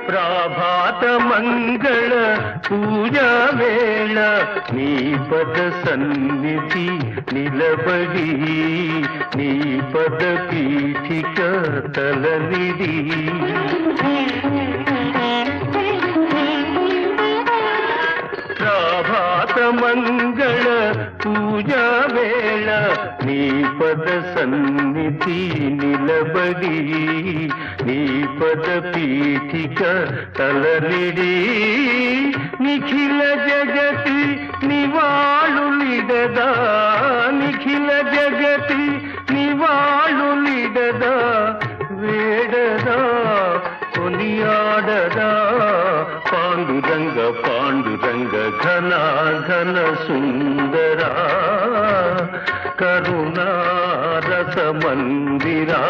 ప్రాభాత మంగళ పూజా వేళ నీ పద సన్నిధి నిలబడి నీ పద పీఠిక తలనిడి ప్రాభాత మంగళ పూజా వేళ నీ పద సన్నిధి నిలబడి నీ పద పీఠిక తలనిడి నిఖిల జగతి నివాళులిడదా నిఖిల జగతి నివాళులిడదా వేడదా కొనియాడదా పాండురంగ పాండురంగ ఘన ఘన సుందరా కరుణా రస మందిరా